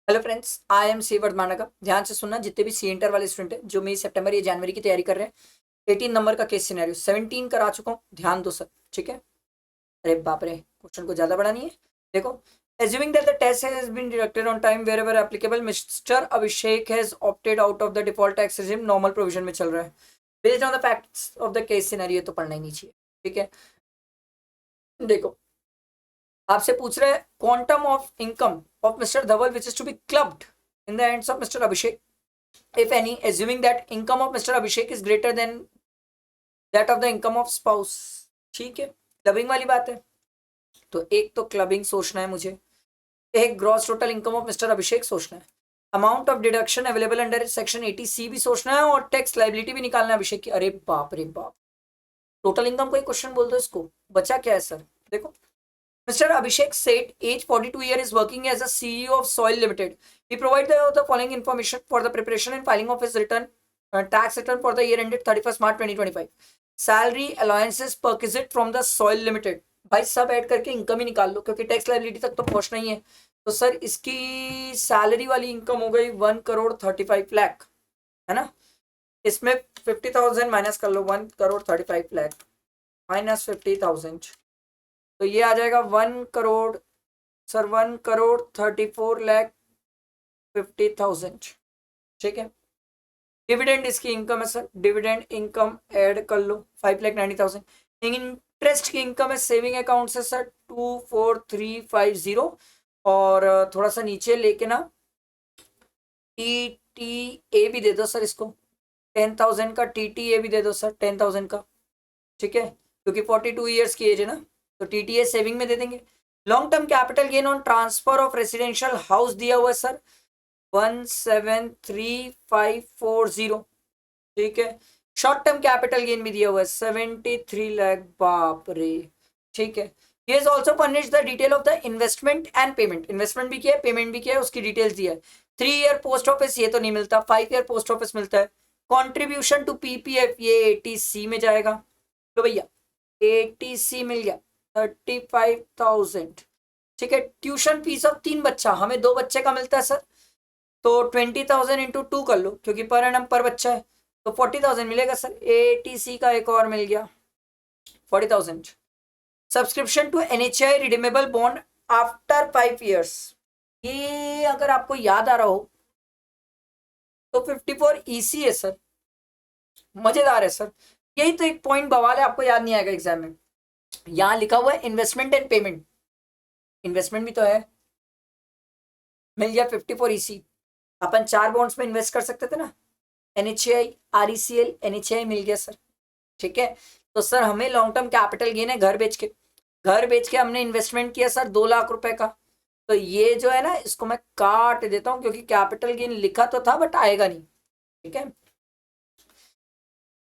Hello friends, I am C Vardhamana. ध्यान से सुनना, जितने भी सी इंटर वाले स्टूडेंट हैं जो मई सितंबर या जनवरी की तैयारी कर रहे हैं। 18 नंबर का केस सिनेरियो 17 करा चुका हूँ, ध्यान दो सर। ठीक है। अरे बाप रे, क्वेश्चन को ज्यादा बड़ा नहीं है। देखो, assuming that the test has been deducted on time wherever applicable, Mr. Abhishek has opted out of the default tax regime। normal provision में चल रहा है। based on the facts of the case scenario तो पढ़ना ही नहीं चाहिए। ठीक है। देखो, आपसे पूछ रहे हैं quantum of income of mister Dhawal which is to be clubbed in the hands of mister Abhishek, if any, assuming that income of Mr. Abhishek is greater than that of the income of spouse। ठीक है, clubbing वाली बात है। तो एक तो clubbing सोचना है मुझे, एक gross total income of mister Abhishek सोचना है, amount of deduction available under section 80C भी सोचना है, और टैक्स लाइबिलिटी भी निकालना है अभिषेक की। अरे बाप रे बाप, टोटल इनकम कोई क्वेश्चन बोल दो इसको, बचा क्या है सर। देखो, Mr. Abhishek Seth, age 42 years, is working as a CEO of Soil Limited. He provides the following information for the preparation and filing of his return, tax return for the year ended 31st March 2025. Salary allowances perquisite from the Soil Limited। भाई सब add करके income ही निकाल लो, क्योंकि tax liability तक तो पहुंचना ही है। तो सर इसकी सैलरी वाली इनकम हो गई 1,35,00,000, है ना। इसमें 50,000 माइनस कर लो, 1,35,00,000 माइनस 50,000, तो ये आ जाएगा 1 करोड़। सर 1,34,50,000। ठीक है। डिविडेंड इसकी इनकम है सर, डिविडेंड इनकम ऐड कर लो 5,90,000। इंटरेस्ट की इनकम है सेविंग अकाउंट से सर 24,350। और थोड़ा सा नीचे लेके ना TTA भी दे दो सर इसको, 10,000 का TTA भी दे दो सर, 10,000 का। ठीक है, क्योंकि 42 ईयर्स की एज है ना, तो TTA सेविंग में दे देंगे। Long term capital gain on transfer of residential house दिया हुआ है सर 1,73,540। ठीक है। शॉर्ट टर्म कैपिटल गेन भी दिया हुआ है 73 लाख, बाप रे। ठीक है। He has also furnished the detail of the investment and payment। Investment भी किया है, पेमेंट भी किया है, उसकी डिटेल्स दिया है। 3 ईयर पोस्ट ऑफिस ये तो नहीं मिलता, 5 ईयर पोस्ट ऑफिस मिलता है। कॉन्ट्रीब्यूशन टू PPF ये 80C में जाएगा। तो भैया 80C मिल गया 35,000। ठीक है। ट्यूशन फीस ऑफ 3 बच्चा, हमें 2 बच्चे का मिलता है सर, तो 20,000 इंटू 2 कर लो, क्योंकि पर एनम पर बच्चा है, तो 40,000 मिलेगा सर। ATC का एक और मिल गया 40,000। Subscription to NHI redeemable bond after 5 years, ये अगर आपको याद आ रहा हो तो 54EC है सर। मजेदार है सर, यही तो एक पॉइंट बवाल है, आपको याद नहीं आएगा एग्जाम में। यहां लिखा हुआ है इन्वेस्टमेंट एंड पेमेंट, इन्वेस्टमेंट भी तो है, मिल गया 54EC। अपन 4 बॉन्ड्स में इन्वेस्ट कर सकते थे ना, NHI, RECL, NHI मिल गया सर। ठीक है। तो सर हमें लॉन्ग टर्म कैपिटल गेन है घर बेच के, घर बेच के हमने इन्वेस्टमेंट किया सर 2 लाख रुपए का। तो ये जो है ना, इसको मैं काट देता हूं, क्योंकि कैपिटल गेन लिखा तो था बट आएगा नहीं। ठीक है।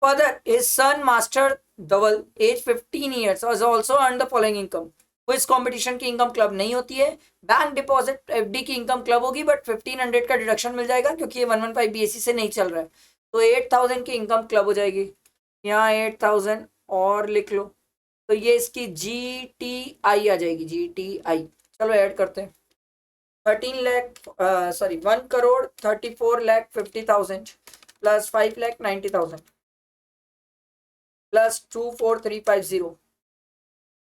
Further his son master Dhaval, age 15 years, has also earned the following income। वो इस कंपटीशन की इनकम क्लब नहीं होती है, बैंक डिपॉजिट FD की इनकम क्लब होगी, बट 1,500 का डिडक्शन मिल जाएगा, क्योंकि ये 115 BSE से नहीं चल रहा है। तो 8,000 की इनकम क्लब हो जाएगी, यहाँ 8,000 और लिख लो, तो ये इसकी GTI आ जाएगी, GTI। चलो ऐड करते हैं, 1,34,50,000 plus 5,90,000 plus 24,350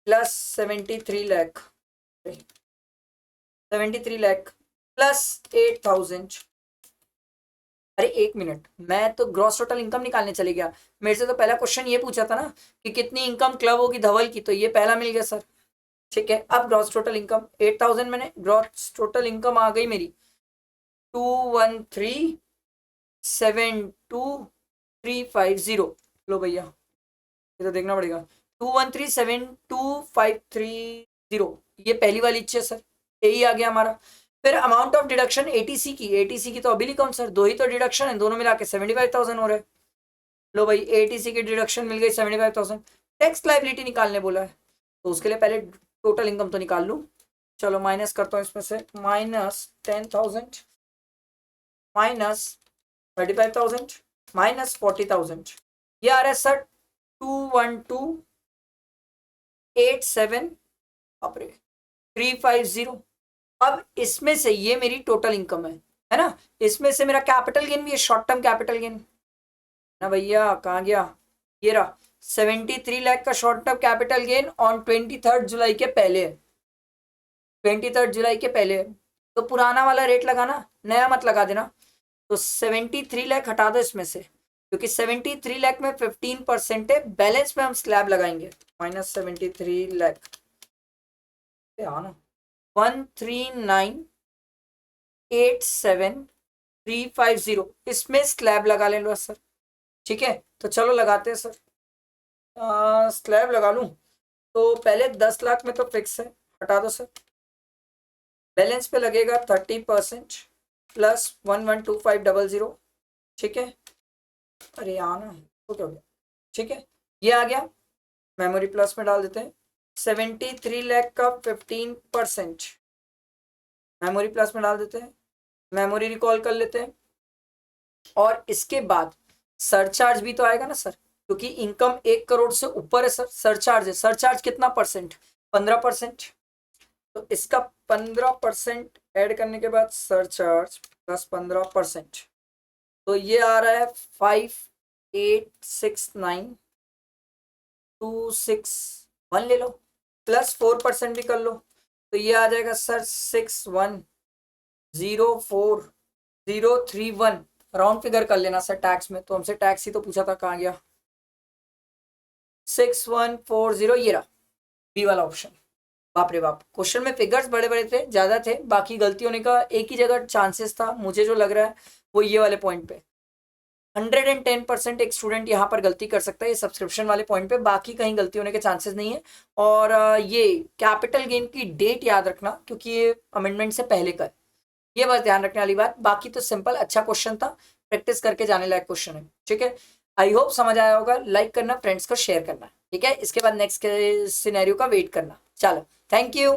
plus 73 lakh, 73 lakh plus 8,000। अरे एक मिनट, मैं तो ग्रॉस टोटल इनकम निकालने चले गया। मेरे से तो पहला क्वेश्चन ये पूछा था ना कि कितनी इनकम क्लब होगी धवल की, तो ये पहला मिल गया सर। ठीक है। अब ग्रॉस टोटल इनकम 8,000, मैंने ग्रॉस टोटल इनकम आ गई मेरी 213,72,350। लो भैया, ये तो देखना पड़ेगा, 213,72,530, ये पहली वाली इच्छा सर, यही आ गया हमारा। फिर अमाउंट ऑफ डिडक्शन ATC की, ATC की तो अभी लिखा हूं सर, 2 ही तो डिडक्शन है, दोनों मिला के 75,000 हो रहा है। लो भाई, ATC की डिडक्शन मिल गई 75,000। टैक्स लाइबिलिटी निकालने बोला है, तो उसके लिए पहले टोटल इनकम तो निकाल लूं। चलो माइनस करता हूँ इसमें से, -10,000 माइनस 35,000 माइनस 40,000, ये आ रहा है सर 212,87 350। अब इसमें से ये मेरी टोटल इनकम है ना, इसमें से मेरा कैपिटल गेन भी है, शॉर्ट टर्म कैपिटल गेन ना भैया, कहाँ गया, ये रहा 73 लाख का short term capital gain on 23 जुलाई के पहले, 23 जुलाई के पहले। तो पुराना वाला रेट लगाना, नया मत लगा देना। तो 73 लाख हटा दो इसमें से, क्योंकि 73 लाख में 15% है, बैलेंस में हम स्लैब लगाएंगे -73 लाख, ना 139,87350, इसमें स्लैब लगा ले लो सर। ठीक है, तो चलो लगाते हैं सर, स्लैब लगा लूं। तो पहले 10 लाख में तो फिक्स है, हटा दो सर। बैलेंस पे लगेगा 30% प्लस 112500। ठीक है, अरे आना तो क्या हो गया, ठीक है ये आ गया। मेमोरी प्लस में डाल देते हैं, 73 लाख का 15% मेमोरी प्लस में डाल देते हैं, मेमोरी रिकॉल कर लेते हैं। और इसके बाद सरचार्ज भी तो आएगा ना सर, क्योंकि इनकम 1 करोड़ से ऊपर है सर, सरचार्ज है। सरचार्ज कितना परसेंट, 15%। तो इसका 15% ऐड करने के बाद सरचार्ज प्लस 15%, तो ये आ रहा है 5869,261 ले लो, प्लस 4% भी कर लो, तो ये आ जाएगा सर 6104,031। राउंड फिगर कर लेना सर, टैक्स में तो हमसे टैक्स ही तो पूछा था, कहाँ गया, 6140, ये रहा बी वाला ऑप्शन। बाप रे बाप, क्वेश्चन में फिगर्स बड़े बड़े थे, ज्यादा थे, बाकी गलती होने का एक ही जगह चांसेस था, मुझे जो लग रहा है वो ये वाले पॉइंट पे 110% एक स्टूडेंट यहाँ पर गलती कर सकता है, ये सब्सक्रिप्शन वाले पॉइंट पे, बाकी कहीं गलती होने के चांसेस नहीं है। और ये कैपिटल गेन की डेट याद रखना, क्योंकि ये अमेंडमेंट से पहले का है, ये बस ध्यान रखने वाली बात। बाकी तो सिंपल अच्छा क्वेश्चन था, प्रैक्टिस करके जाने लायक क्वेश्चन है। ठीक है, आई होप समझ आया होगा, लाइक करना, फ्रेंड्स को शेयर करना। ठीक है, इसके बाद नेक्स्ट सिनेरियो का वेट करना। चलो, थैंक यू।